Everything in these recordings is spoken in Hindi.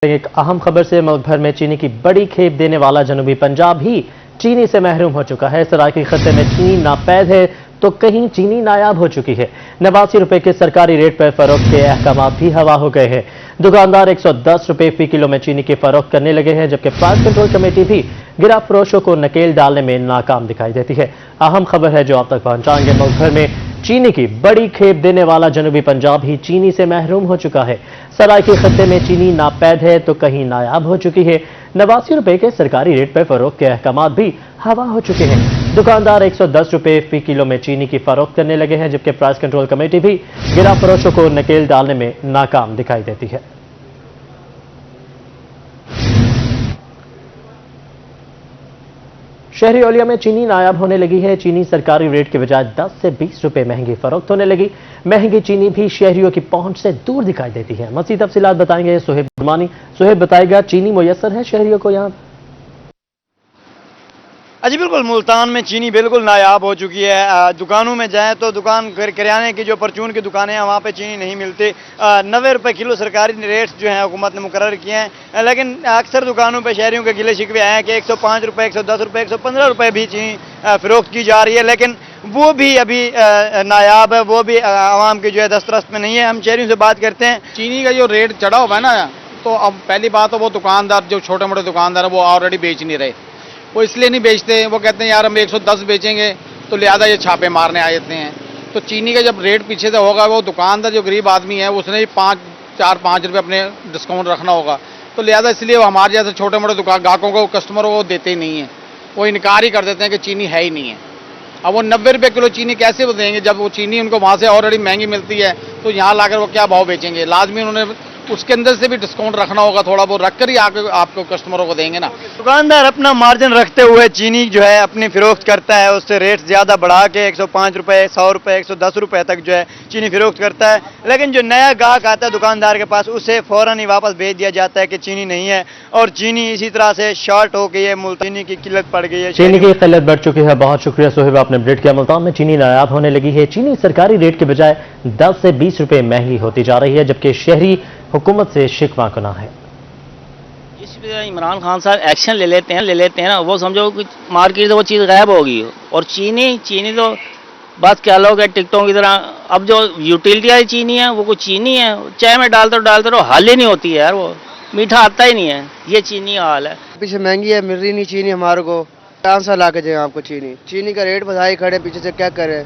एक अहम खबर से मुल्क भर में चीनी की बड़ी खेप देने वाला जनूबी पंजाब ही चीनी से महरूम हो चुका है। सराकी खत्ते में चीनी नापैद है तो कहीं चीनी नायाब हो चुकी है। 89 रुपए के सरकारी रेट पर फरोख्त के अहकाम भी हवा हो गए हैं। दुकानदार 110 रुपए फी किलो में चीनी की फरोख्त करने लगे हैं, जबकि प्राइस कंट्रोल कमेटी भी गिरा फरोशों को नकेल डालने में नाकाम दिखाई देती है। अहम खबर है जो आप तक पहुंचाएंगे। मुल्क भर में चीनी की बड़ी खेप देने वाला जनूबी पंजाब ही चीनी से महरूम हो चुका है। सराकी खत्ते में चीनी नापैद है तो कहीं नायाब हो चुकी है। 89 रुपए के सरकारी रेट पर फरोख्त के अहकाम भी हवा हो चुके हैं। दुकानदार 110 रुपए फी किलो में चीनी की फरोख्त करने लगे हैं, जबकि प्राइस कंट्रोल कमेटी भी गिरा फरोशों को नकेल डालने में नाकाम दिखाई देती है। शहरी ओलिया में चीनी नायाब होने लगी है। चीनी सरकारी रेट के बजाय 10 से 20 रुपए महंगी फरोख्त होने लगी। महंगी चीनी भी शहरियों की पहुंच से दूर दिखाई देती है। मज़ीद तफसीलात बताएंगे सुहेब गुरमानी। सुहेब बताएगा, चीनी मुयस्सर है शहरियों को यहाँ? जी बिल्कुल, मुल्तान में चीनी बिल्कुल नायाब हो चुकी है। दुकानों में जाएं तो दुकान किराने की जो परचून की दुकानें हैं वहाँ पे चीनी नहीं मिलती। 90 रुपये किलो सरकारी रेट जो हैं हुकूमत ने मुकर्रर किए हैं, लेकिन अक्सर दुकानों पे शहरियों के गिले शिकवे आए हैं कि 105 रुपये, 110 रुपये, 115 रुपये भी चीनी फरोख्त की जा रही है, लेकिन वो भी अभी नायाब है, वो भी आवाम की जो है दस्तरस्त में नहीं है। हम शहरियों से बात करते हैं। चीनी का जो रेट चढ़ा हुआ है ना, तो अब पहली बात तो वो दुकानदार जो छोटे मोटे दुकानदार है वो ऑलरेडी बेच नहीं रहे। वो इसलिए नहीं बेचते, वो कहते हैं यार हम 110 बेचेंगे तो लिहाजा ये छापे मारने आ जाते हैं। तो चीनी का जब रेट पीछे से होगा, वो दुकानदार जो गरीब आदमी है उसने 5 रुपये अपने डिस्काउंट रखना होगा, तो लिहाजा इसलिए वो हमारे जैसे छोटे मोटे दुकान ग्राहकों को, कस्टमरों को देते ही नहीं है। वो इनकार ही कर देते हैं कि चीनी है ही नहीं है। अब वो 90 रुपये किलो चीनी कैसे वो देंगे जब वो चीनी उनको वहाँ से ऑलरेडी महंगी मिलती है, तो यहाँ लाकर वो क्या भाव बेचेंगे? लाजमी उन्होंने उसके अंदर से भी डिस्काउंट रखना होगा, थोड़ा बहुत रखकर ही आपको कस्टमरों को देंगे ना। दुकानदार अपना मार्जिन रखते हुए चीनी जो है अपनी फरोख्त करता है, उससे रेट ज़्यादा बढ़ा के 105 रुपये, 100 रुपये, 110 रुपये तक जो है चीनी फरोख्त करता है, लेकिन जो नया गाहक आता है दुकानदार के पास उसे फ़ौरन ही वापस भेज दिया जाता है कि चीनी नहीं है, और चीनी इसी तरह से शॉर्ट हो गई है। मुल्तान की किल्लत पड़ गई है, चीनी की किल्लत बढ़ चुकी है। बहुत शुक्रिया सुहेब, आपने अपडेट किया। मुल्तान में चीनी नायाब होने लगी है। चीनी सरकारी रेट के बजाय 10 से 20 रुपये महंगी होती जा रही है, जबकि शहरी हुकूमत से शिकवा गुना है। इस वजह इमरान खान साहब एक्शन ले लेते हैं ना, वो समझो कुछ मार्केट से वो चीज़ गायब होगी। और चीनी तो बस क्या लोग है टिकटों की तरह। अब जो यूटिलिटी वाली चीनी है वो कुछ चीनी है, चाय में डालते रहो हाल ही नहीं होती है यार, वो मीठा आता ही नहीं है। ये चीनी का हाल है। पीछे महंगी है, मिल रही नहीं चीनी हमारे को। कहाँ से ला के जाए आपको चीनी का रेट बढ़ाई खड़े, पीछे से क्या करे,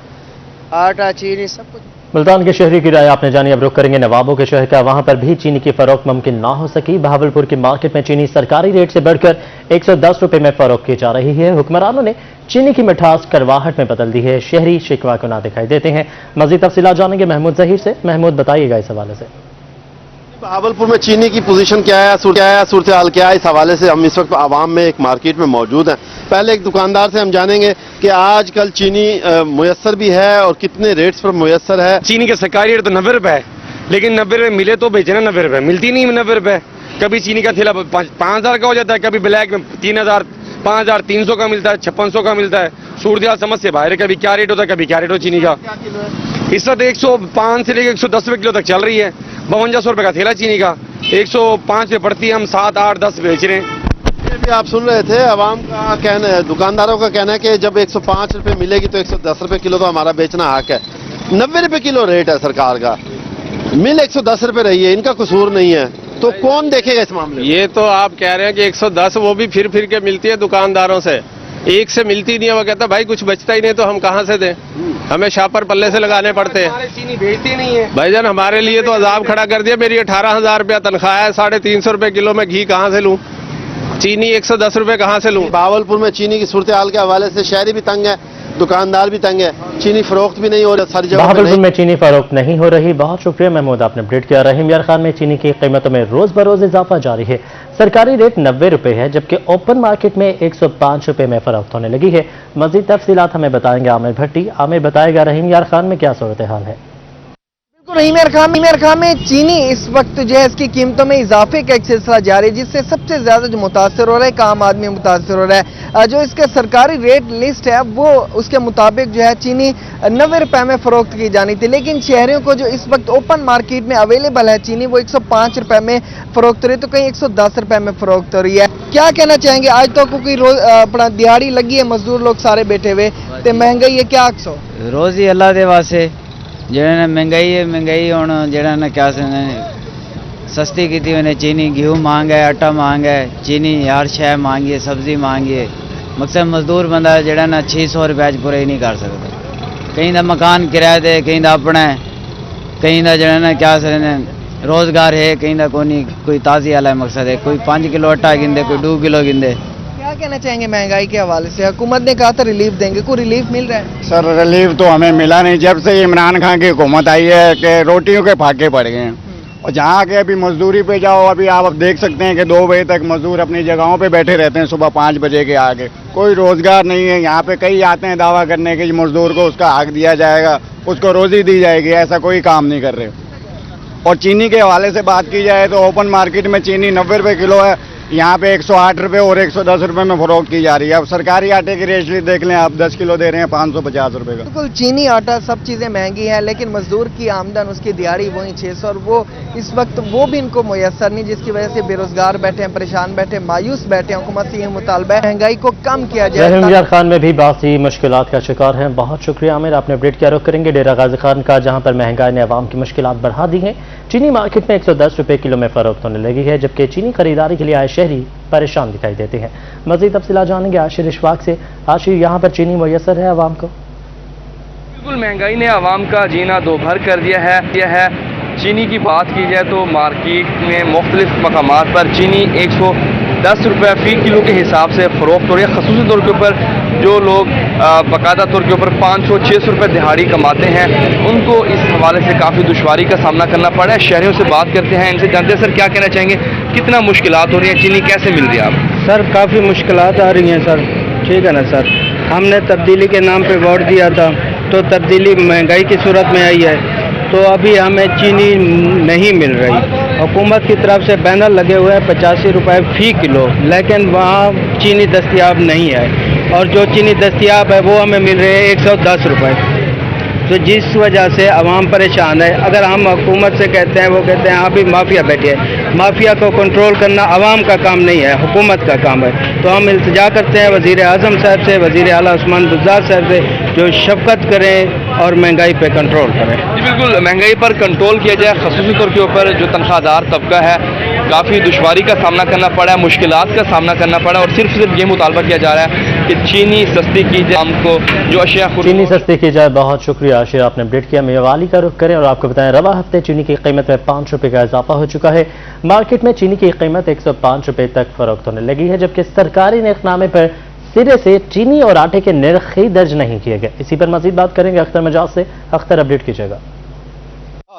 आटा चीनी सब कुछ। मुल्तान के शहरी की राय आपने जानी। अब रुख करेंगे नवाबों के शहर का। वहां पर भी चीनी की फरोख्त मुमकिन ना हो सकी। बहावलपुर की मार्केट में चीनी सरकारी रेट से बढ़कर 110 रुपए में फरोख्त की जा रही है। हुक्मरानों ने चीनी की मिठास कड़वाहट में बदल दी है। शहरी शिकवा को ना दिखाई देते हैं। मजीद तफसीलात जानेंगे महमूद जहीर से। महमूद, बताइएगा इस हवाले से। बहावलपुर में चीनी की पोजीशन क्या है, सूरत हाल क्या है, इस हवाले से हम इस वक्त आवाम में एक मार्केट में मौजूद हैं। पहले एक दुकानदार से हम जानेंगे कि आजकल चीनी मुयस्सर भी है और कितने रेट्स पर मुयस्सर है। चीनी के सरकारी रेट तो 90 रुपए है, लेकिन 90 रुपए मिले तो बेचे ना, 90 रुपए मिलती नहीं। 90 रुपए कभी चीनी का थैला 5,000 का हो जाता है, कभी ब्लैक में 3,000, 5,300 का मिलता है, 5600 का मिलता है। सूरत हाल समझ से बाहर है, कभी क्या रेट होता है, कभी क्या रेट हो चीनी का। इस वक्त 105 से लेकर 110 रुपए किलो तक चल रही है। 5200 रुपए का थैला चीनी का, 105 पे पड़ती है, हम 7, 8, 10 बेच रहे हैं। भी आप सुन रहे थे, आवाम का कहना है, दुकानदारों का कहना है कि जब 105 रुपए मिलेगी तो 110 रुपए किलो तो हमारा बेचना हक है। 90 रुपए किलो रेट है सरकार का, मिल 110 रुपए रही है, इनका कसूर नहीं है, तो कौन देखेगा इस मामले में? ये तो आप कह रहे हैं कि 110, वो भी फिर के मिलती है दुकानदारों से, एक से मिलती नहीं है। वो कहता भाई कुछ बचता ही नहीं तो हम कहाँ से दें, हमें शापर पल्ले से लगाने पड़ते हैं। चीनी बेचती नहीं है भाईजान, हमारे लिए तो अजाब खड़ा कर दिया। मेरी 18,000 रुपया तनख्वाह है, 350 रुपए किलो में घी कहाँ से लूँ, चीनी 110 रुपए कहाँ से लूँ? बहावलपुर में चीनी की सूरत हाल के हवाले से शहरी भी तंग है, दुकानदार भी तंग है, चीनी फरोख्त भी नहीं हो रही हर जगह। बहावलपुर में चीनी फरोख्त नहीं हो रही। बहुत शुक्रिया महमूद, आपने अपडेट किया। रहीम यार खान में चीनी की कीमतों में रोज बरोज इजाफा जारी है। सरकारी रेट 90 रुपए है, जबकि ओपन मार्केट में 105 रुपए में फरोख्त होने लगी है। मजीद तफसीलात हमें बताएंगे आमिर भट्टी। आमिर, बताएगा रहीम यार खान में क्या सूरत हाल है? इमरान खान में चीनी इस वक्त जो है इसकी कीमतों में इजाफे का एक सिलसिला जारी है, जिससे सबसे ज्यादा जो मुतासर हो रहा है आम आदमी मुतासर हो रहा है। जो इसका सरकारी रेट लिस्ट है वो उसके मुताबिक जो है चीनी 90 रुपए में फरोख्त की जानी थी, लेकिन शहरियों को जो इस वक्त ओपन मार्केट में अवेलेबल है चीनी वो 105 रुपए में फरोख्त हो रही है, तो कहीं 110 रुपए में फरोख्त हो रही है। क्या कहना चाहेंगे, आज तो क्योंकि रोज अपना दिहाड़ी लगी है, मजदूर लोग सारे बैठे हुए, तो महंगाई है क्या आखसो? रोज ही अल्लाह दे वास्ते जेड़ा महंगाई है, महंगाई हूँ जेड़ा ना क्या सस्ती की थी उन्हें चीनी गेहूँ महंगा है, आटा महंगा है, चीनी हर शय महंगी है, सब्जी महंगी है। मकसद मजदूर बंदा जेड़ा ना 600 रुपए पूरा ही नहीं कर सकता। कहीं का मकान किराए दे, कहीं का अपना है, कहीं का जेड़ा ना क्या रोजगार है, कहीं का कोई ताज़ी वाला मकसद है, कोई 5 किलो आटा गिनदे, कोई 2 किलो गिनदे। क्या कहना चाहेंगे महंगाई के हवाले से? हुकूमत ने कहा था रिलीफ देंगे, कोई रिलीफ मिल रहा है? सर रिलीफ तो हमें मिला नहीं जब से इमरान खान की हुकूमत आई है कि रोटियों के फाके पड़ गए हैं। और जहाँ के अभी मजदूरी पे जाओ, अभी आप देख सकते हैं कि 2 बजे तक मजदूर अपनी जगहों पे बैठे रहते हैं, सुबह 5 बजे के आगे कोई रोजगार नहीं है। यहाँ पे कई आते हैं दावा करने के मजदूर को उसका हक दिया जाएगा, उसको रोजी दी जाएगी, ऐसा कोई काम नहीं कर रहे। और चीनी के हवाले से बात की जाए तो ओपन मार्केट में चीनी 90 रुपए किलो है, यहाँ पे 108 रुपए और 110 रुपए में फरोख्त की जा रही है। अब सरकारी आटे की रेट देख लें आप, 10 किलो दे रहे हैं 550 रुपए का। बिल्कुल चीनी आटा सब चीजें महंगी हैं, लेकिन मजदूर की आमदन उसकी दिहाड़ी वही 600 और वो इस वक्त वो भी इनको मुयसर नहीं, जिसकी वजह से बेरोजगार बैठे हैं, परेशान बैठे, मायूस बैठे हैं। हुकूमत से ये मुतालबा है महंगाई को कम किया जाए। इमरान खान में भी बासी मुश्किलात का शिकार हैं। बहुत शुक्रिया आमिर, आपने अपडेट किया। रुख करेंगे डेरा गाजी खान का, जहां पर महंगाई ने आवाम की मुश्किलात बढ़ा दी हैं। चीनी मार्केट में 110 रुपए किलो में फरोख्त होने लगी है, जबकि चीनी खरीदारी के लिए आए शहरी परेशान दिखाई देते हैं। मजीद तफसीलात जानेंगे आशिर इशफाक से। आशिर, यहाँ पर चीनी मुयसर है आवाम को? बिल्कुल, महंगाई ने आवाम का जीना दो भर कर दिया है। चीनी की बात की जाए तो मार्केट में मुख्तलिफ मकामात पर चीनी 110 रुपये फी किलो के हिसाब से फरोख्त हो रही है। खसूसी तौर के ऊपर जो लोग बाकायदा तौर के ऊपर 500-600 रुपये दिहाड़ी कमाते हैं, उनको इस हवाले से काफ़ी दुश्वारी का सामना करना पड़ा है। शहरियों से बात करते हैं, इनसे जानते हैं सर क्या कहना चाहेंगे, कितना मुश्किलात हो रही हैं, चीनी कैसे मिल रही है आप? सर काफ़ी मुश्किलात आ रही हैं सर, ठीक है ना सर। हमने तब्दीली के नाम पे वोट दिया था, तो तब्दीली महंगाई की सूरत में आई है, तो अभी हमें चीनी नहीं मिल रही। हुकूमत की तरफ से बैनर लगे हुए हैं 85 रुपये फी किलो, लेकिन वहाँ चीनी दस्तयाब नहीं है, और जो चीनी दस्तयाब है वो हमें मिल रही है 110 रुपये, तो जिस वजह से आवाम परेशान है। अगर हम हुकूमत से कहते हैं, वो कहते हैं अभी माफिया बैठी है। माफिया को कंट्रोल करना आवाम का काम नहीं है, हुकूमत का काम है। तो हम इल्तिजा करते हैं वज़ीर आज़म साहब से, वज़ीर आला उस्मान बुज़दार साहब से, जो शफकत करें और महंगाई पे कंट्रोल करें। जी बिल्कुल, महंगाई पर कंट्रोल किया जाए। खसूसी तौर के ऊपर जो तनख्वाहदार तबका है, काफ़ी दुश्वारी का सामना करना पड़ा है, मुश्किलात का सामना करना पड़ा, और सिर्फ ये मुतालबा किया जा रहा है कि चीनी सस्ती की जाए, हमको जो अशिया चीनी सस्ती की जाए। बहुत शुक्रिया आशिर, आपने अपडेट किया। मेवाली का रुख करें और आपको बताएं, रवा हफ्ते चीनी की कीमत में 5 रुपये का इजाफा हो चुका है। मार्केट में चीनी की कीमत 105 रुपये तक फरोख्त होने लगी है, जबकि सरकारी निर्खनामे पर सिरे से चीनी और आटे के निर्ख ही दर्ज नहीं किए गए। इसी पर मजीद बात करेंगे अख्तर मजाज से। अख्तर, अपडेट कीजिएगा।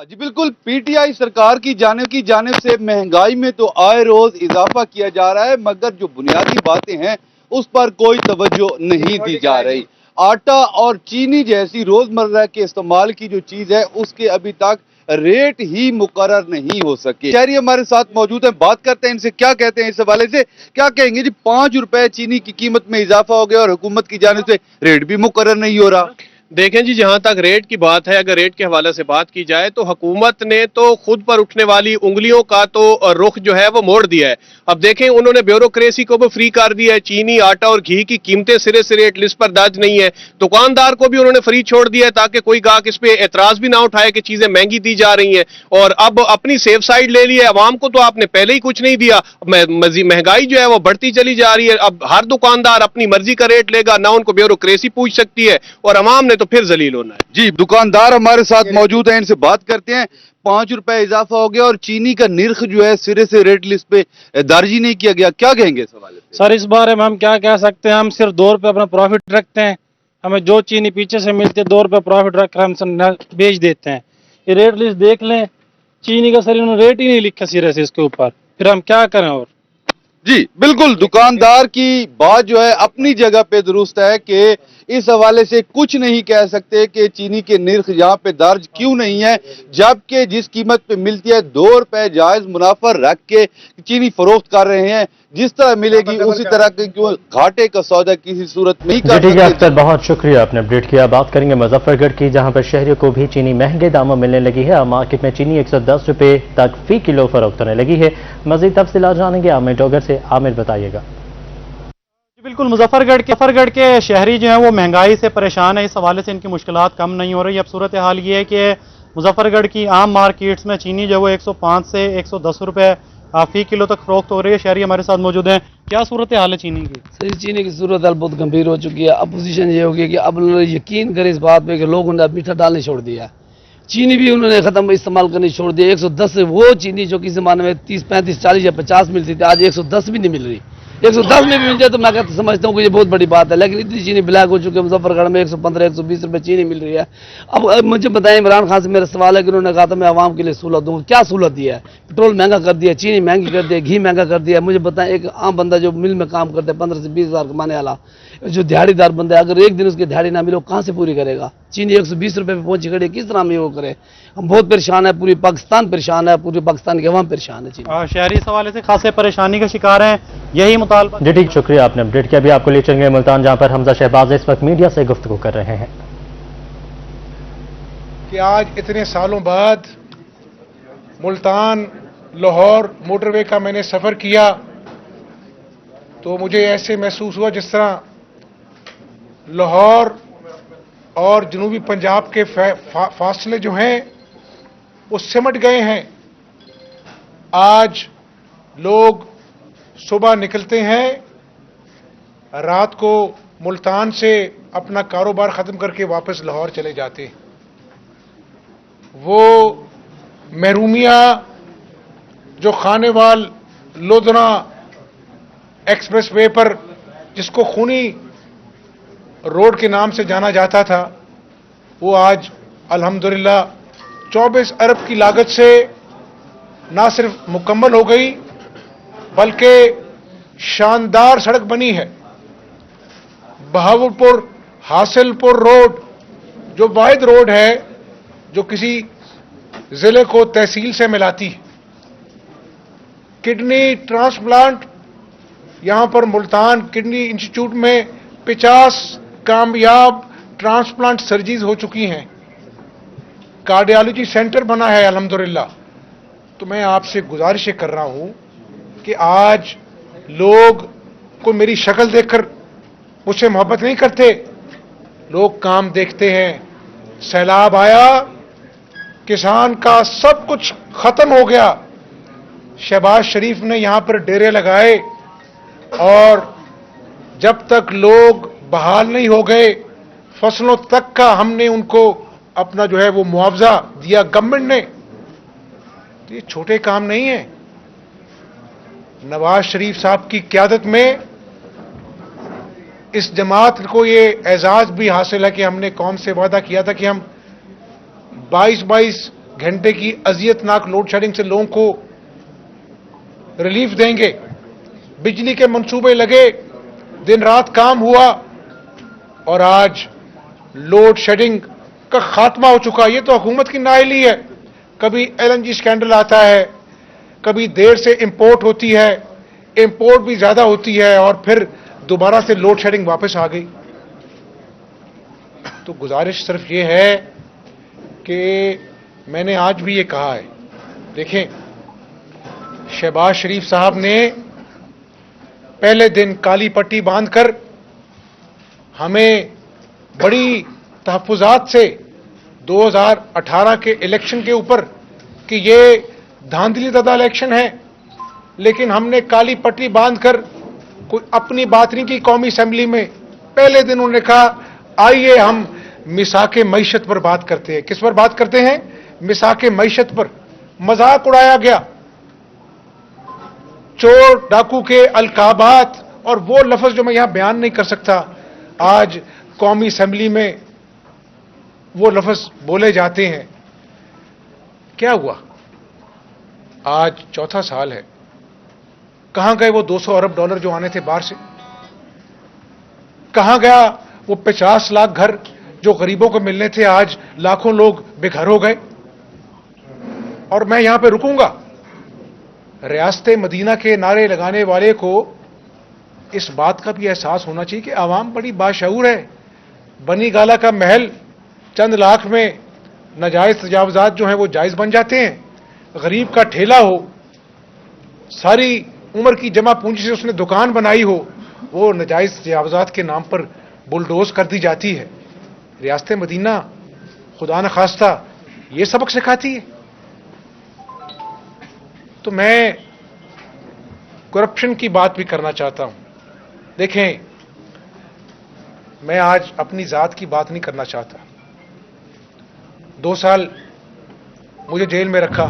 जी बिल्कुल, पीटीआई सरकार की जानिब से महंगाई में तो आए रोज इजाफा किया जा रहा है, मगर जो बुनियादी बातें हैं उस पर कोई तवज्जो नहीं दी जा रही। आटा और चीनी जैसी रोजमर्रा के इस्तेमाल की जो चीज है उसके अभी तक रेट ही मुकर्रर नहीं हो सके। शहरी हमारे साथ मौजूद हैं, बात करते हैं इनसे क्या कहते हैं इस हवाले से। क्या कहेंगे जी, 5 रुपए चीनी की कीमत में इजाफा हो गया और हुकूमत की जानिब से रेट भी मुकर्रर नहीं हो रहा। देखें जी, जहां तक रेट की बात है, अगर रेट के हवाले से बात की जाए तो हुकूमत ने तो खुद पर उठने वाली उंगलियों का तो रुख जो है वो मोड़ दिया है। अब देखें, उन्होंने ब्यूरोक्रेसी को भी फ्री कर दिया है। चीनी, आटा और घी की कीमतें सिरे से रेट लिस्ट पर दर्ज नहीं है। दुकानदार को भी उन्होंने फ्री छोड़ दिया है ताकि कोई गाहक इस पे एतराज भी ना उठाए कि चीजें महंगी दी जा रही हैं। और अब अपनी सेफ साइड ले ली है। अवाम को तो आपने पहले ही कुछ नहीं दिया, महंगाई जो है वो बढ़ती चली जा रही है। अब हर दुकानदार अपनी मर्जी का रेट लेगा, ना उनको ब्यूरोक्रेसी पूछ सकती है, और अवाम ने तो फिर जलील होना है। जी, दुकानदार हमारे साथ मौजूद हैं, इनसे बात करते हैं। 5 रुपए इजाफा हो गया और चीनी का निर्ख जो है सिरे से रेट लिस्ट पे दर्ज ही नहीं किया गया, क्या कहेंगे इस हवाले से? सर इस बारे में हम क्या कह सकते हैं, हम सिर्फ 2 रुपये अपना प्रॉफिट रखते हैं। हमें जो चीनी पीछे से मिलती है 2 रुपये प्रॉफिट रखकर हम बेच देते हैं। ये रेट लिस्ट देख लें, चीनी का सर इन्होंने रेट ही नहीं लिखा सिरे से इसके ऊपर, फिर हम क्या करें? और जी बिल्कुल, दुकानदार की बात जो है अपनी जगह पे दुरुस्त है कि इस हवाले से कुछ नहीं कह सकते कि चीनी के निर्ख यहाँ पे दर्ज क्यों नहीं है, जबकि जिस कीमत पे मिलती है 2 रुपए जायज मुनाफा रख के चीनी फरोख्त कर रहे हैं। जिस तरह मिलेगी उसी तरह के क्यों घाटे का सौदा किसी सूरत में ही कर ठीक है सकते। अख्तर, बहुत शुक्रिया, आपने अपडेट किया। बात करेंगे मुजफ्फरगढ़ की, जहां पर शहरियों को भी चीनी महंगे दामों मिलने लगी है। मार्केट में चीनी 110 रुपए तक फी किलो फरोख्त होने लगी है। मजीद तफसीलात जानेंगे आमिर डोगर से। आमिर बताइएगा। बिल्कुल, मुजफ्फरगढ़ के शहरी जो हैं वो महंगाई से परेशान है। इस हवाले से इनकी मुश्किलात कम नहीं हो रही। अब सूरत हाल ये है कि मुजफ्फरगढ़ की आम मार्केट्स में चीनी जो है वो 105 से 110 रुपए फी किलो तक फरोख्त हो रही है। शहरी हमारे साथ मौजूद हैं। क्या सूरत हाल है चीनी की? सही, चीनी की सूरत हाल बहुत गंभीर हो चुकी है। अब पोजीशन ये होगी कि अब उन्होंने यकीन करे इस बात पे कि लोगों ने मीठा डालने छोड़ दिया, चीनी भी उन्होंने खत्म इस्तेमाल करनी छोड़ दिया। 110 से वो चीनी जो किसी ज़माने में 30, 35, 40 या 50 मिलती थी, आज 110 भी नहीं मिल रही। 110 में भी मिल जाए तो मैं कहता समझता हूँ कि ये बहुत बड़ी बात है, लेकिन इतनी चीनी ब्लैक हो चुकी है। मुजफ्फरगढ़ में 115, 120 रुपए चीनी मिल रही है। अब मुझे बताएं, इमरान खान से मेरा सवाल है कि उन्होंने कहा था मैं आवाम के लिए सहूलत दूंगा। क्या सहूलत दिया है? पेट्रोल महंगा कर दिया, चीनी महंगी कर दिया, घी महंगा कर दिया। मुझे बताएं, एक आम बंदा जो मिल में काम करता है 15 से 20 हज़ार कमाने वाला, जो दिहाड़ीदार बंदा है, अगर एक दिन उसकी दिहाड़ी ना मिले कहाँ से पूरी करेगा? चीनी 120 रुपए पे पहुंची खड़ी है, किस तरह में वो करे? हम बहुत परेशान है, पूरी पाकिस्तान परेशान है, पूरे पाकिस्तान के अवाम परेशान है। शहरी इस हवाले से खासे परेशानी का शिकार हैं। यही मुतालबा। जी ठीक, शुक्रिया, आपने अपडेट किया। अभी आपको ले चलेंगे मुल्तान, जहां पर हमजा शहबाज इस वक्त मीडिया से गुफ्तगू कर रहे हैं कि आज इतने सालों बाद मुल्तान लाहौर मोटरवे का मैंने सफ़र किया तो मुझे ऐसे महसूस हुआ जिस तरह लाहौर और जनूबी पंजाब के फासले जो हैं वो सिमट गए हैं। आज लोग सुबह निकलते हैं, रात को मुल्तान से अपना कारोबार ख़त्म करके वापस लाहौर चले जाते हैं। वो महरूमिया जो खानेवाल लोधना एक्सप्रेस वे पर, जिसको खूनी रोड के नाम से जाना जाता था, वो आज अल्हम्दुलिल्लाह 24 अरब की लागत से ना सिर्फ मुकम्मल हो गई बल्कि शानदार सड़क बनी है। बहावलपुर हासिलपुर रोड जो वाहिद रोड है जो किसी जिले को तहसील से मिलाती है। किडनी ट्रांसप्लांट यहां पर मुल्तान किडनी इंस्टीट्यूट में 50 कामयाब ट्रांसप्लांट सर्जरीज हो चुकी हैं। कार्डियोलॉजी सेंटर बना है अल्हम्दुलिल्लाह। तो मैं आपसे गुजारिश कर रहा हूं कि आज लोग को मेरी शक्ल देखकर मुझसे मोहब्बत नहीं करते, लोग काम देखते हैं। सैलाब आया, किसान का सब कुछ खत्म हो गया। शहबाज शरीफ ने यहां पर डेरे लगाए और जब तक लोग बहाल नहीं हो गए, फसलों तक का हमने उनको अपना जो है वो मुआवजा दिया गवर्नमेंट ने। तो ये छोटे काम नहीं है। नवाज शरीफ साहब की क़यादत में इस जमात को ये एजाज भी हासिल है कि हमने कौम से वादा किया था कि हम 22-22 घंटे की अजियतनाक लोड शेडिंग से लोगों को रिलीफ देंगे। बिजली के मंसूबे लगे, दिन रात काम हुआ और आज लोड शेडिंग का खात्मा हो चुका। ये तो हुकूमत की नाअहली है। कभी LNG स्कैंडल आता है, कभी देर से इंपोर्ट होती है, इंपोर्ट भी ज्यादा होती है और फिर दोबारा से लोड शेडिंग वापस आ गई। तो गुजारिश सिर्फ ये है कि मैंने आज भी ये कहा है, देखें शहबाज शरीफ साहब ने पहले दिन काली पट्टी बांधकर हमें बड़ी तहफ़्फ़ुज़ात से 2018 के इलेक्शन के ऊपर कि ये धांधली दादा इलेक्शन है, लेकिन हमने काली पट्टी बांधकर कोई अपनी बात नहीं की। कौमी असेंबली में पहले दिन उन्होंने कहा आइए हम मिसाके मईशत पर बात करते हैं। किस पर बात करते हैं? मिसाके मईशत पर। मजाक उड़ाया गया, चोर डाकू के अलकाबात और वो लफ्ज जो मैं यहां बयान नहीं कर सकता, आज कौमी असेंबली में वो लफ्ज बोले जाते हैं। क्या हुआ? आज चौथा साल है कहां गए वो 200 अरब डॉलर जो आने थे बाहर से? कहां गया वो 50 लाख घर जो गरीबों को मिलने थे? आज लाखों लोग बेघर हो गए। और मैं यहां पे रुकूंगा। रियासत मदीना के नारे लगाने वाले को इस बात का भी एहसास होना चाहिए कि आवाम बड़ी बाशऊर है। बनी गाला का महल चंद लाख में नाजायज तजावजात जो हैं वो जायज बन जाते हैं। गरीब का ठेला हो, सारी उम्र की जमा पूंजी से उसने दुकान बनाई हो, वो नाजायज तजावजात के नाम पर बुलडोज कर दी जाती है। रियासत मदीना खुदा न खास्ता ये सबक सिखाती है। तो मैं करप्शन की बात भी करना चाहता हूं। देखें, मैं आज अपनी जात की बात नहीं करना चाहता। 2 साल मुझे जेल में रखा,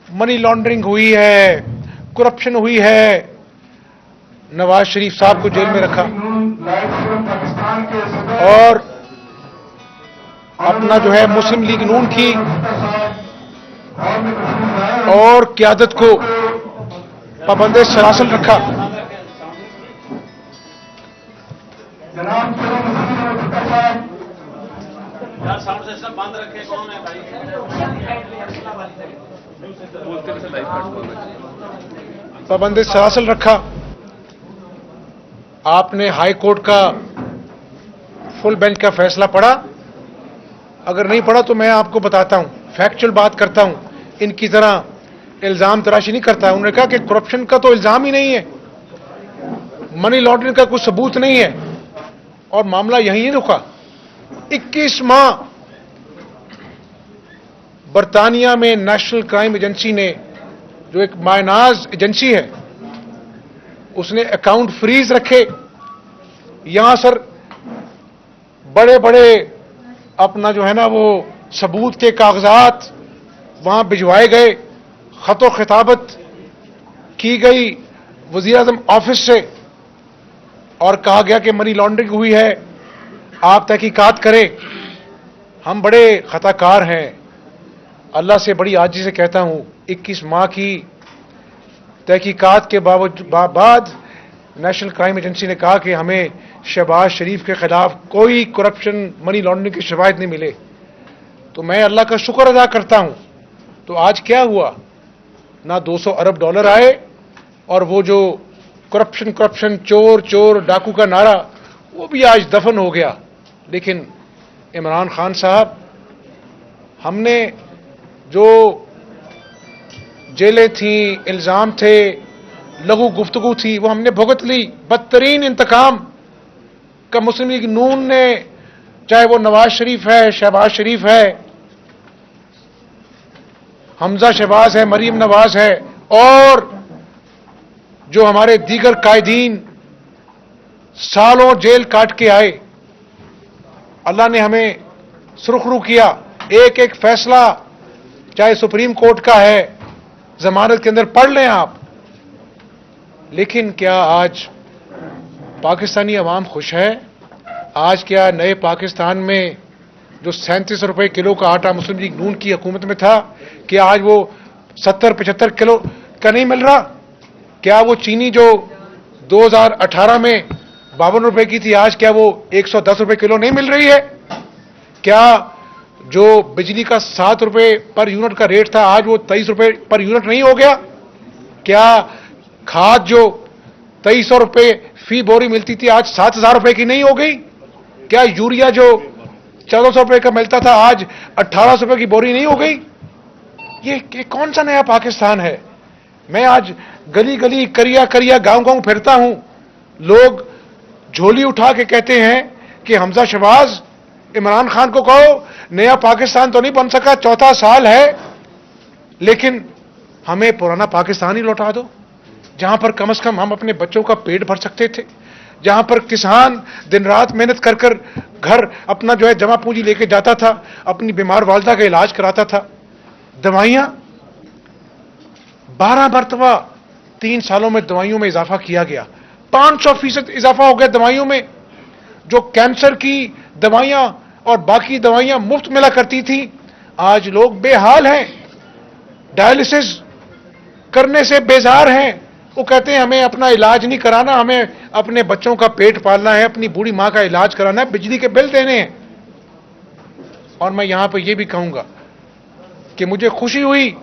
मनी लॉन्ड्रिंग हुई है, करप्शन हुई है, नवाज शरीफ साहब को जेल में रखा और अपना जो है मुस्लिम लीग नून की और क़यादत को पाबंदे सलासल रखा। पाबंदे सलासल रखा। आपने हाई कोर्ट का फुल बेंच का फैसला पढ़ा? अगर नहीं पढ़ा तो मैं आपको बताता हूं, फैक्चुअल बात करता हूं, इनकी तरह इल्जाम तराशी नहीं करता। उन्होंने कहा कि करप्शन का तो इल्जाम ही नहीं है, मनी लॉन्ड्रिंग का कुछ सबूत नहीं है, और मामला यहीं ही रुका। 21 माह बरतानिया में नेशनल क्राइम एजेंसी ने, जो एक मायनाज एजेंसी है, उसने अकाउंट फ्रीज रखे। यहां सर बड़े बड़े अपना जो है ना वो सबूत के कागजात वहां भिजवाए गए, खतो खिताबत की गई वजीर आजम ऑफिस से और कहा गया कि मनी लॉन्ड्रिंग हुई है, आप तहकीकात करें। हम बड़े खताकार हैं, अल्लाह से बड़ी आजी से कहता हूं, 21 माह की तहकीकात के बाद नेशनल क्राइम एजेंसी ने कहा कि हमें शहबाज शरीफ के खिलाफ कोई करप्शन मनी लॉन्ड्रिंग की शवाहिद नहीं मिले। तो मैं अल्लाह का शुक्र अदा करता हूं। तो आज क्या हुआ? ना 200 अरब डॉलर आए, और वो जो करप्शन करप्शन चोर चोर डाकू का नारा वो भी आज दफन हो गया। लेकिन इमरान खान साहब, हमने जो जेलें थी, इल्जाम थे, लघु गुफ्तगू थी, वो हमने भुगत ली। बदतरीन इंतकाम का मुस्लिम लीग नून ने, चाहे वो नवाज शरीफ है, शहबाज शरीफ है, हमजा शहबाज है, मरीम नवाज है, और जो हमारे दीगर कायदीन सालों जेल काट के आए, अल्लाह ने हमें सुरखरू किया। एक एक फैसला चाहे सुप्रीम कोर्ट का है, जमानत के अंदर पढ़ लें आप। लेकिन क्या आज पाकिस्तानी अवाम खुश है? आज क्या नए पाकिस्तान में जो 37 रुपए किलो का आटा मुस्लिम लीग नून की हुकूमत में था, क्या आज वो 70-75 किलो का नहीं मिल रहा? क्या वो चीनी जो 2018 में 52 रुपए की थी, आज क्या वो 110 रुपए किलो नहीं मिल रही है? क्या जो बिजली का 7 रुपए पर यूनिट का रेट था, आज वो 23 रुपए पर यूनिट नहीं हो गया? क्या खाद जो 2300 रुपए फी बोरी मिलती थी, आज 7000 रुपए की नहीं हो गई? क्या यूरिया जो 1400 रुपए का मिलता था, आज 1800 रुपए की बोरी नहीं हो गई? ये कौन सा नया पाकिस्तान है? मैं आज गली गली करिया करिया गांव गांव फिरता हूं, लोग झोली उठा के कहते हैं कि हमजा शहबाज, इमरान खान को कहो नया पाकिस्तान तो नहीं बन सका, चौथा साल है, लेकिन हमें पुराना पाकिस्तान ही लौटा दो, जहां पर कम से कम हम अपने बच्चों का पेट भर सकते थे, जहां पर किसान दिन रात मेहनत कर कर घर अपना जो है जमा पूंजी लेके जाता था, अपनी बीमार वालदा का इलाज कराता था। दवाइयां 12 मरतबा 3 सालों में दवाइयों में इजाफा किया गया, 500% इजाफा हो गया दवाइयों में। जो कैंसर की दवाइयां और बाकी दवाइयां मुफ्त मिला करती थी, आज लोग बेहाल हैं, डायलिसिस करने से बेजार हैं, वो कहते हैं हमें अपना इलाज नहीं कराना, हमें अपने बच्चों का पेट पालना है, अपनी बूढ़ी मां का इलाज कराना है, बिजली के बिल देने हैं। और मैं यहां पर यह भी कहूंगा कि मुझे खुशी हुई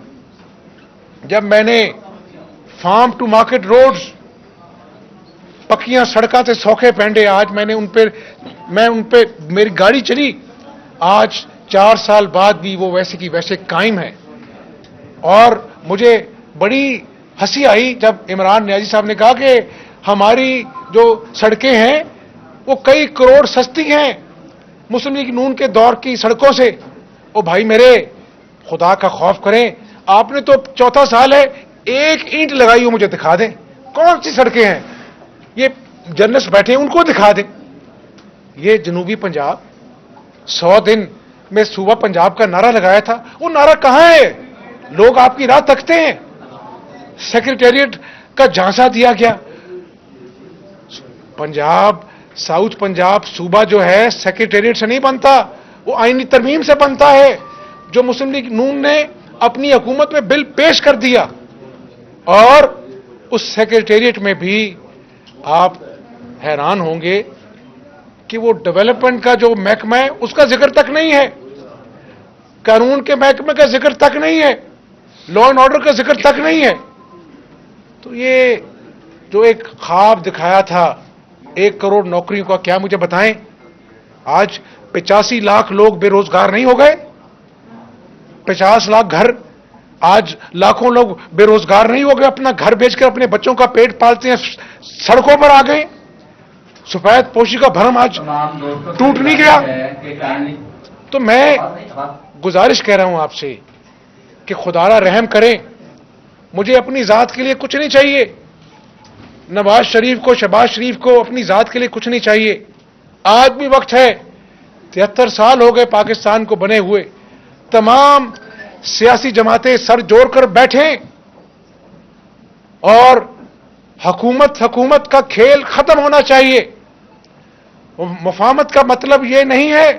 जब मैंने फार्म टू मार्केट रोड्स, पक्कियां सड़कों से सौखे पैंडे, आज मैं उन पे मेरी गाड़ी चली, आज 4 साल बाद भी वो वैसे की वैसे कायम है। और मुझे बड़ी हंसी आई जब इमरान नियाजी साहब ने कहा कि हमारी जो सड़कें हैं वो कई करोड़ सस्ती हैं मुस्लिम लीग नून के दौर की सड़कों से। ओ भाई मेरे, खुदा का खौफ करें, आपने तो 4था साल है, एक ईंट लगाई हो मुझे दिखा दें, कौन सी सड़कें हैं? ये जर्नलिस्ट बैठे हैं, उनको दिखा दें। ये जनूबी पंजाब 100 दिन में सूबा पंजाब का नारा लगाया था, वो नारा कहां है? लोग आपकी राह तकते हैं। सेक्रेटेरिएट का झांसा दिया गया। पंजाब, साउथ पंजाब सूबा जो है सेक्रेटेरिएट से नहीं बनता, वो आईनी तरमीम से बनता है, जो मुस्लिम लीग नून ने अपनी हुकूमत में बिल पेश कर दिया। और उस सेक्रेटेरिएट में भी आप हैरान होंगे कि वो डेवलपमेंट का जो महकमा है उसका जिक्र तक नहीं है, कानून के महकमे का जिक्र तक नहीं है, लॉ एंड ऑर्डर का जिक्र तक नहीं है। तो ये जो एक ख्वाब दिखाया था 1 करोड़ नौकरियों का, क्या मुझे बताएं, आज 85 लाख लोग बेरोजगार नहीं हो गए? 50 लाख घर, आज लाखों लोग बेरोजगार नहीं हो गए? अपना घर बेचकर अपने बच्चों का पेट पालते हैं, सड़कों पर आ गए। सफेद पोशी का भरम आज टूट नहीं गया। तो मैं गुजारिश कह रहा हूं आपसे कि खुदारा रहम करें, मुझे अपनी जात के लिए कुछ नहीं चाहिए, नवाज शरीफ को, शहबाज शरीफ को अपनी जात के लिए कुछ नहीं चाहिए। आज भी वक्त है, 73 साल हो गए पाकिस्तान को बने हुए, तमाम सियासी जमातें सर जोड़कर बैठें और हुकूमत का खेल खत्म होना चाहिए। मुफाहमत का मतलब यह नहीं है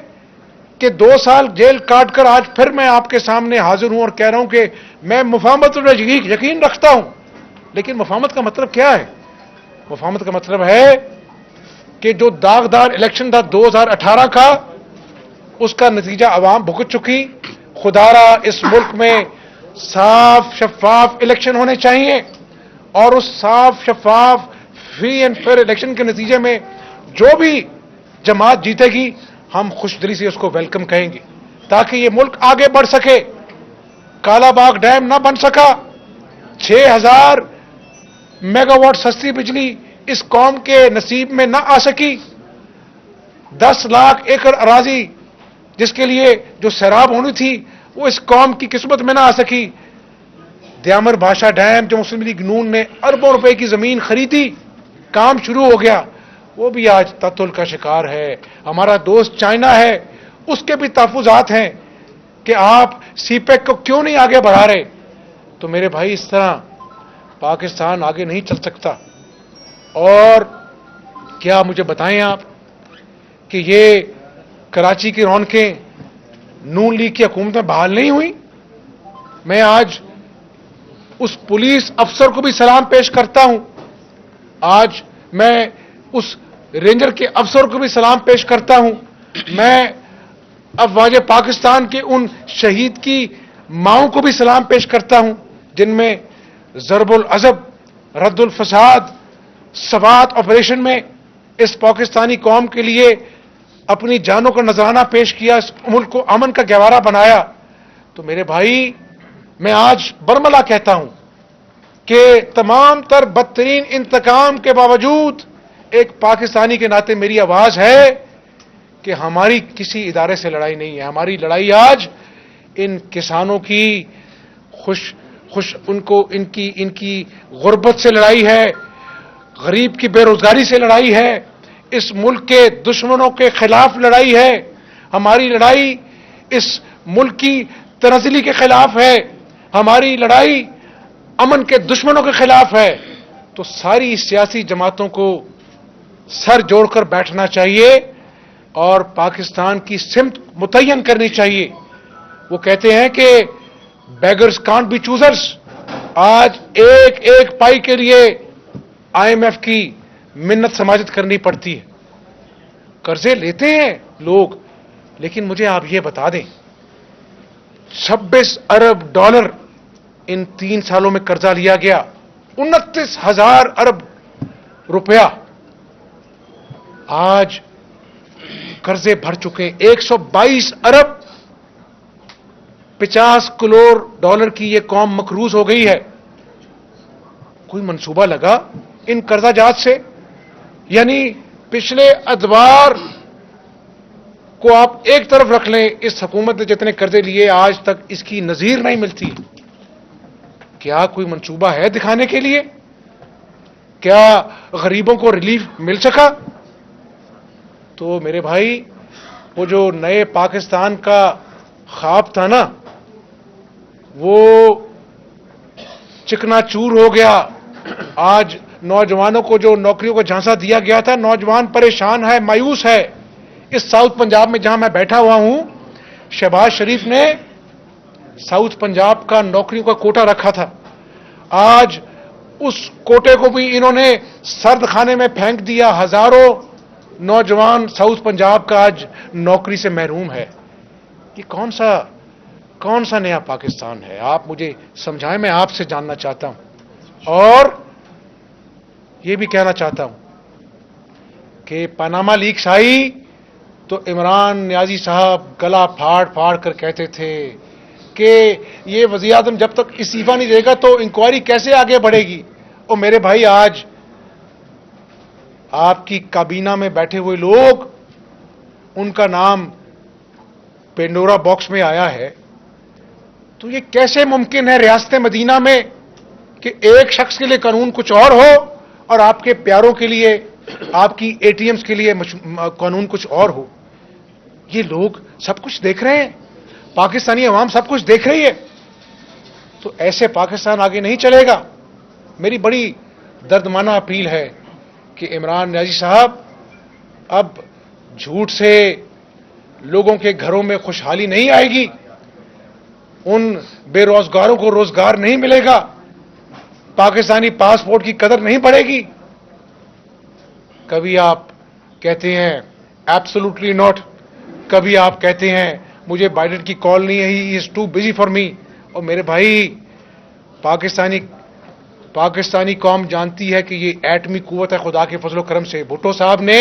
कि 2 साल जेल काटकर आज फिर मैं आपके सामने हाजिर हूं और कह रहा हूं कि मैं मुफाहमत पर यकीन रखता हूं। लेकिन मुफाहमत का मतलब क्या है? मुफाहमत का मतलब है कि जो दागदार इलेक्शन था 2018 का, उसका नतीजा अवाम भुगत चुकी। खुदारा इस मुल्क में साफ शफाफ इलेक्शन होने चाहिए और उस साफ शफाफ फ्री एंड फेयर इलेक्शन के नतीजे में जो भी जमात जीतेगी हम खुशदिली से उसको वेलकम कहेंगे, ताकि ये मुल्क आगे बढ़ सके। कालाबाग डैम ना बन सका, 6000 मेगावाट सस्ती बिजली इस कौम के नसीब में ना आ सकी, 10 लाख एकड़ अराजी जिसके लिए जो सैराब होनी थी वो इस कौम की किस्मत में ना आ सकी। दयामर भाषा डैम जो मुस्लिम लीग नून ने अरबों रुपए की जमीन खरीदी, काम शुरू हो गया, वो भी आज तत्तुल का शिकार है। हमारा दोस्त चाइना है, उसके भी तहफुजात हैं कि आप सीपेक को क्यों नहीं आगे बढ़ा रहे। तो मेरे भाई, इस तरह पाकिस्तान आगे नहीं चल सकता। और क्या मुझे बताएं आप कि ये कराची की रौनकें नून लीग की हुकूमत में बहाल नहीं हुई? मैं आज उस पुलिस अफसर को भी सलाम पेश करता हूं, आज मैं उस रेंजर के अफसर को भी सलाम पेश करता हूं, मैं अफवाज पाकिस्तान के उन शहीद की माओं को भी सलाम पेश करता हूं जिनमें ज़रबुल अज़ब, रद्दुल फसाद, सवात ऑपरेशन में इस पाकिस्तानी कौम के लिए अपनी जानों का नजराना पेश किया, इस मुल्क को अमन का गहवारा बनाया। तो मेरे भाई, मैं आज बरमला कहता हूं कि तमाम तर बदतरीन इंतकाम के बावजूद एक पाकिस्तानी के नाते मेरी आवाज है कि हमारी किसी इदारे से लड़ाई नहीं है। हमारी लड़ाई आज इन किसानों की इनकी गुर्बत से लड़ाई है, गरीब की बेरोजगारी से लड़ाई है, इस मुल्क के दुश्मनों के खिलाफ लड़ाई है। हमारी लड़ाई इस मुल्क की तनज़ली के खिलाफ है, हमारी लड़ाई अमन के दुश्मनों के खिलाफ है। तो सारी सियासी जमातों को सर जोड़कर बैठना चाहिए और पाकिस्तान की सिमत मुतय्यन करनी चाहिए। वो कहते हैं कि बेगर्स कांट बी चूजर्स। आज एक एक पाई के लिए IMF की मिन्नत समाजत करनी पड़ती है। कर्जे लेते हैं लोग, लेकिन मुझे आप ये बता दें, 26 अरब डॉलर इन 3 सालों में कर्जा लिया गया, 29,000 अरब रुपया आज कर्जे भर चुके हैं। 122 अरब 50 करोड़ डॉलर की यह कौम मकरूज हो गई है। कोई मंसूबा लगा इन कर्जाजात से? यानी पिछले अदवार को आप एक तरफ रख लें, इस हुकूमत ने जितने कर्जे लिए आज तक इसकी नजीर नहीं मिलती। क्या कोई मंसूबा है दिखाने के लिए? क्या गरीबों को रिलीफ मिल सका? तो मेरे भाई, वो जो नए पाकिस्तान का ख्वाब था ना, वो चिकनाचूर हो गया। आज नौजवानों को जो नौकरियों का झांसा दिया गया था, नौजवान परेशान है, मायूस है। इस साउथ पंजाब में जहां मैं बैठा हुआ हूं, शहबाज शरीफ ने साउथ पंजाब का नौकरियों का कोटा रखा था। आज उस कोटे को भी इन्होंने सर्द खाने में फेंक दिया। हजारों नौजवान साउथ पंजाब का आज नौकरी से महरूम है। ये कौन सा नया पाकिस्तान है? आप मुझे समझाएं, मैं आपसे जानना चाहता हूं। और ये भी कहना चाहता हूं कि पनामा लीक्स आई तो इमरान नियाजी साहब गला फाड़ फाड़ कर कहते थे कि ये वज़ीर आज़म जब तक इस्तीफा नहीं देगा तो इंक्वायरी कैसे आगे बढ़ेगी। और मेरे भाई, आज आपकी काबीना में बैठे हुए लोग, उनका नाम पेंडोरा बॉक्स में आया है। तो ये कैसे मुमकिन है रियासत मदीना में कि एक शख्स के लिए कानून कुछ और हो और आपके प्यारों के लिए, आपकी ATMs के लिए कानून कुछ और हो? ये लोग सब कुछ देख रहे हैं, पाकिस्तानी अवाम सब कुछ देख रही है। तो ऐसे पाकिस्तान आगे नहीं चलेगा। मेरी बड़ी दर्दमाना अपील है कि इमरान नियाजी साहब, अब झूठ से लोगों के घरों में खुशहाली नहीं आएगी, उन बेरोजगारों को रोजगार नहीं मिलेगा, पाकिस्तानी पासपोर्ट की कदर नहीं बढ़ेगी। कभी आप कहते हैं एब्सोल्युटली नॉट, कभी आप कहते हैं मुझे बाइडेन की कॉल नहीं है, he is too busy for me. और मेरे भाई, पाकिस्तानी कौम जानती है कि ये एटमी कुव्वत है खुदा के फजलो करम से। भुट्टो साहब ने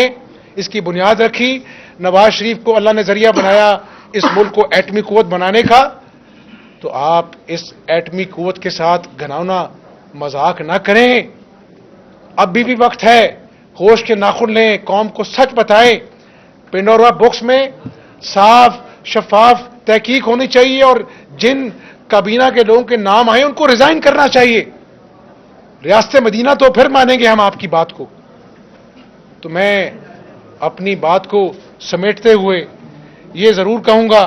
इसकी बुनियाद रखी, नवाज शरीफ को अल्लाह ने जरिया बनाया इस मुल्क को एटमी कुव्वत बनाने का। तो आप इस एटमी कुव्वत के साथ घिनौना मजाक ना करें। अभी भी वक्त है, होश के नाखुन लें, कौम को सच बताएं। पेंडोरा बॉक्स में साफ शफाफ तहकीक होनी चाहिए और जिन काबीना के लोगों के नाम आए उनको रिजाइन करना चाहिए। रियासत मदीना तो फिर मानेंगे हम आपकी बात को। तो मैं अपनी बात को समेटते हुए ये जरूर कहूंगा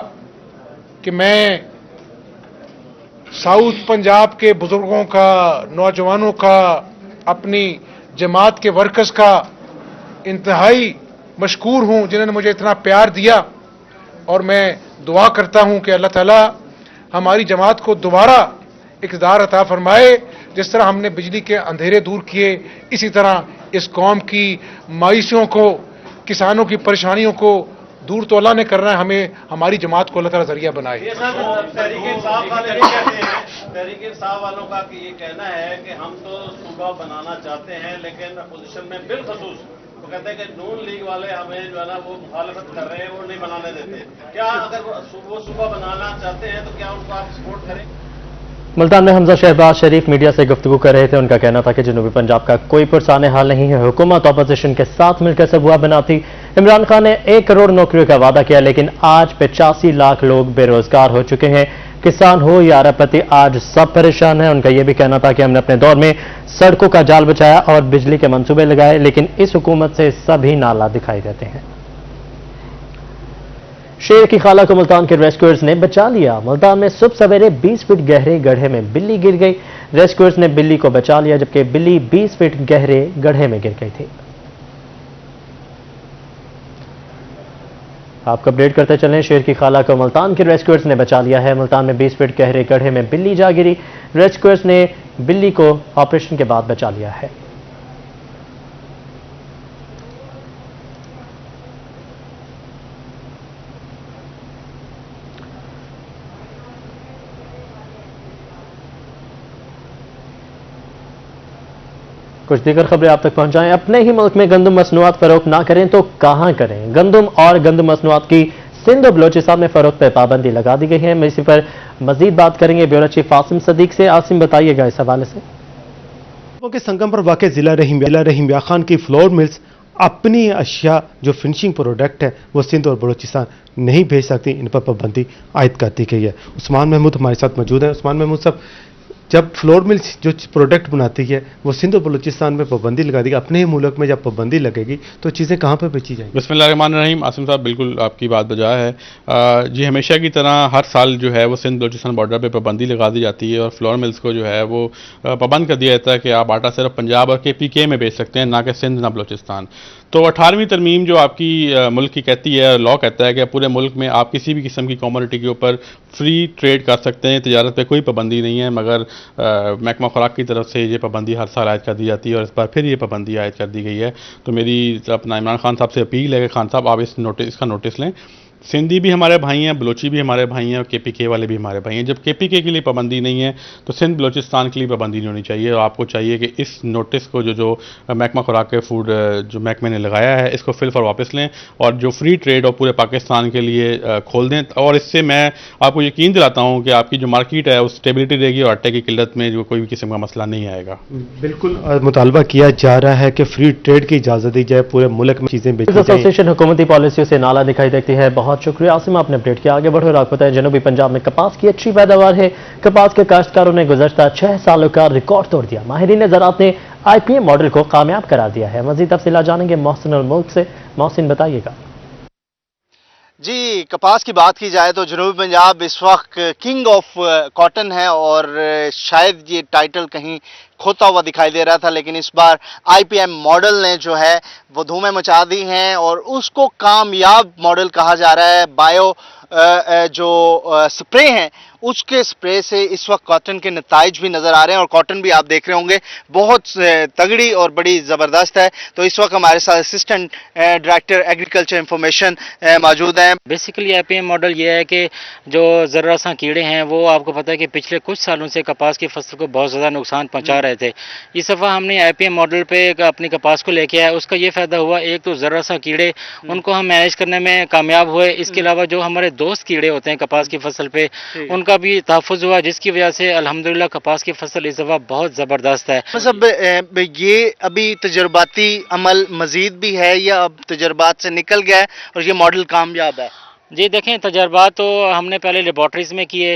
कि मैं साउथ पंजाब के बुजुर्गों का, नौजवानों का, अपनी जमात के वर्कर्स का इंतहाई मशकूर हूं जिन्होंने मुझे इतना प्यार दिया। और मैं दुआ करता हूं कि अल्लाह ताला हमारी जमात को दोबारा इक़्तिदार अता फरमाए। जिस तरह हमने बिजली के अंधेरे दूर किए, इसी तरह इस कौम की मायूसियों को, किसानों की परेशानियों को दूर तो अल्लाह ने करना है, हमें हमारी जमात को अल्लाह ताला जरिया बनाए। तहरीक इंसाफ वालों का ये कहना है कि हम तो सूबा बनाना चाहते हैं, लेकिन अपोजिशन में बिलखसूस वो कहते हैं कि नून लीग वाले हमें जो है ना वो मुखालफत कर रहे हैं, वो नहीं बनाने देते। क्या अगर वो सूबा बनाना चाहते हैं तो क्या उनको आप सपोर्ट करें? मुल्तान में हमजा शहबाज शरीफ मीडिया से गुफ्तगू कर रहे थे। उनका कहना था कि जनूबी पंजाब का कोई पुरसाने हाल नहीं है, हुकूमत अपोजिशन के साथ मिलकर सबूआ बनाती। इमरान खान ने 1 करोड़ नौकरियों का वादा किया, लेकिन आज 85 लाख लोग बेरोजगार हो चुके हैं। किसान हो या अरबपति, आज सब परेशान है। उनका यह भी कहना था कि हमने अपने दौर में सड़कों का जाल बिछाया और बिजली के मंसूबे लगाए, लेकिन इस हुकूमत से सभी नाला दिखाई देते हैं। शेर की खाला को मुल्तान के रेस्क्यूअर्स ने बचा लिया। मुल्तान में सुबह सवेरे 20 फीट गहरे गड्ढे में बिल्ली गिर गई। रेस्क्यूअर्स ने बिल्ली को बचा लिया, जबकि बिल्ली 20 फीट गहरे गड्ढे में गिर गई थी। आपको अपडेट करते चलें, शेर की खाला को मुल्तान के रेस्क्यूअर्स ने बचा लिया है। मुल्तान में 20 फीट गहरे गड्ढे में बिल्ली जा गिरी। रेस्क्यूअर्स ने बिल्ली को ऑपरेशन के बाद बचा लिया है। कुछ दीगर खबरें आप तक पहुंचाएं। अपने ही मुल्क में गंदम मसनूआत फरोख्त ना करें तो कहां करें? गंदम और गंदम मसनूआत की सिंध और बलोचिस्तान में फरोख्त पर पाबंदी लगा दी गई है। इसी पर मजीद बात करेंगे ब्यूरो चीफ आसिम सदीक से। आसिम, बताइएगा इस हवाले से। के संगम पर वाक़ जिला रहीम खान की फ्लोर मिल्स अपनी अशिया जो फिनिशिंग प्रोडक्ट है वो सिंध और बलोचिस्तान नहीं भेज सकती, इन पर पाबंदी आयद कर दी गई है। उस्मान महमूद हमारे साथ मौजूद हैं। उस्मान महमूद साहब, जब फ्लोर मिल्स जो प्रोडक्ट बनाती है वो सिंध और बलूचिस्तान में पाबंदी लगा दी, अपने ही मुल्क में जब पाबंदी लगेगी तो चीज़ें कहाँ पर बेची जाएंगी? बिस्मिल्लाहिर्रहमानिर्रहीम। आसिम साहब, बिल्कुल आपकी बात बजा है। जी, हमेशा की तरह हर साल जो है वो सिंध बलूचिस्तान बॉर्डर पे पाबंदी लगा दी जाती है और फ्लोर मिल्स को जो है वो पाबंद कर दिया जाता है कि आप आटा सिर्फ पंजाब और KPK में बेच सकते हैं, ना कि सिंध ना बलूचिस्तान। तो 18वीं तरमीम जो आपकी मुल्क की कहती है, लॉ कहता है कि पूरे मुल्क में आप किसी भी किस्म की कमोडिटी के ऊपर फ्री ट्रेड कर सकते हैं, तजारत पे कोई पाबंदी नहीं है, मगर महकमा खुराक की तरफ से ये पाबंदी हर साल आयद कर दी जाती है और इस बार फिर ये पाबंदी आयद कर दी गई है। तो मेरी अपना इमरान खान साहब से अपील है कि खान साहब आप इसका नोटिस लें। सिंधी भी हमारे भाई हैं, बलोची भी हमारे भाई हैं और KPK वाले भी हमारे भाई हैं। जब KPK के लिए पाबंदी नहीं है तो सिंध बलोचिस्तान के लिए पाबंदी नहीं होनी चाहिए और आपको चाहिए कि इस नोटिस को जो महकमा खुराक के फूड जो महकमे ने लगाया है इसको फिल फॉर वापस लें और जो फ्री ट्रेड और पूरे पाकिस्तान के लिए खोल दें। और इससे मैं आपको यकीन दिलाता हूँ कि आपकी जो मार्केट है उस स्टेबिलिटी रहेगी और आटे की किल्लत में जो कोई भी किस्म का मसला नहीं आएगा। बिल्कुल मुतालबा किया जा रहा है कि फ्री ट्रेड की इजाज़त दी जाए, पूरे मुल्क में चीज़ें बेची जाए। एसोसिएशन हुकूमती पॉलिसियों से नाला दिखाई देती है। बहुत शुक्रिया आसिम, आपने अपडेट किया। आगे बढ़ो। आपको पता है जनूबी पंजाब में कपास की अच्छी पैदावार है। कपास के काश्तकारों ने गुज़श्ता 6 सालों का रिकॉर्ड तोड़ दिया। माहिरीन ज़राअत ने IPM मॉडल को कामयाब करार दिया है। मज़ीद तफसीलात जानेंगे मोहसिन और मुल्क से। मोहसिन, बताइएगा। जी, कपास की बात की जाए तो जनूबी पंजाब इस वक्त किंग ऑफ कॉटन है और शायद ये टाइटल कहीं खोता हुआ दिखाई दे रहा था, लेकिन इस बार IPM मॉडल ने जो है वो धूमें मचा दी हैं और उसको कामयाब मॉडल कहा जा रहा है। बायो जो स्प्रे हैं उसके स्प्रे से इस वक्त कॉटन के नताइज भी नजर आ रहे हैं और कॉटन भी आप देख रहे होंगे बहुत तगड़ी और बड़ी ज़बरदस्त है। तो इस वक्त हमारे साथ असिस्टेंट डायरेक्टर एग्रीकल्चर इंफॉर्मेशन मौजूद हैं। बेसिकली IPM मॉडल ये है कि जो ज़रा सा कीड़े हैं वो आपको पता है कि पिछले कुछ सालों से कपास की फसल को बहुत ज़्यादा नुकसान पहुंचा रहे थे। इस दफ़ा हमने IPM मॉडल पे अपनी कपास को लेके आया। उसका ये फ़ायदा हुआ, एक तो ज़रा सा कीड़े उनको हम मैनेज करने में कामयाब हुए। इसके अलावा जो हमारे दोस्त कीड़े होते हैं कपास की फसल पे उनका भी तहफ़्फ़ुज़ हुआ, जिसकी वजह से अल्हम्दुलिल्लाह कपास की फसल इस दफ़ा बहुत ज़बरदस्त है। मतलब ये अभी तजुर्बाती अमल मजीद भी है या अब तजुर्बात से निकल गया है और ये मॉडल कामयाब है? जी देखें, तजर्बात तो हमने पहले लेबॉर्ट्रीज़ में किए,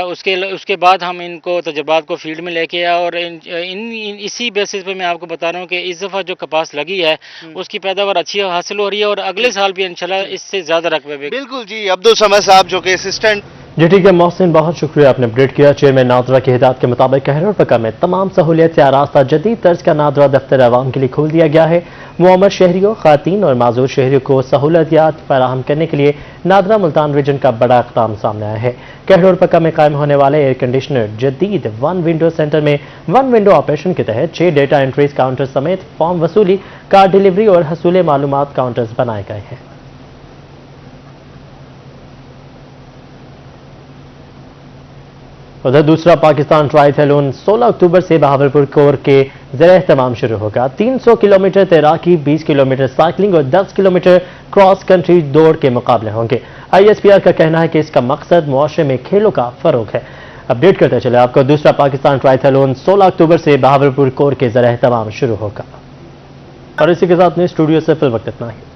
उसके बाद हम इनको तजर्बात को फील्ड में लेके आए और इसी बेसिस पे मैं आपको बता रहा हूँ कि इस दफ़ा जो कपास लगी है उसकी पैदावार अच्छी हासिल हो रही है और अगले साल भी इंशाल्लाह इससे ज़्यादा रकबे में। बिल्कुल जी, अब्दुल समद साहब जो कि असिस्टेंट। जी ठीक है मोहसिन, बहुत शुक्रिया, आपने अपडेट किया। चेयरमैन नादरा की हिदायत के मुताबिक कहरोर पक्का में तमाम सहूलियत से आरास्ता जदीद तर्ज का नादरा दफ्तर अवाम के लिए खोल दिया गया है। मुअम्मर शहरियों, खातीन और माजूर शहरियों को सहूलियात फराहम करने के लिए नादरा मुल्तान रीजन का बड़ा इक़दाम सामने आया है। कहरोर पक्का में कायम होने वाले एयर कंडीशनर जदीद 1 विंडो सेंटर में 1 विंडो ऑपरेशन के तहत 6 डेटा एंट्रीज काउंटर समेत फॉर्म वसूली, कार डिलीवरी और हसूल मालूमात काउंटर्स बनाए गए हैं। उधर दूसरा पाकिस्तान ट्राइथलॉन 16 अक्टूबर से बहावलपुर कोर के ज़रिए एहतमाम शुरू होगा। 300 किलोमीटर तैराकी, 20 किलोमीटर साइकिलिंग और 10 किलोमीटर क्रॉस कंट्री दौड़ के मुकाबले होंगे। ISPR का कहना है कि इसका मकसद मुआशरे में खेलों का फरोग है। अपडेट करते चले आपको, दूसरा पाकिस्तान ट्राइथलॉन 16 अक्टूबर से बहावलपुर कोर के ज़रिए एहतमाम शुरू होगा। और इसी के साथ में स्टूडियो से फिल वक्त इतना ही।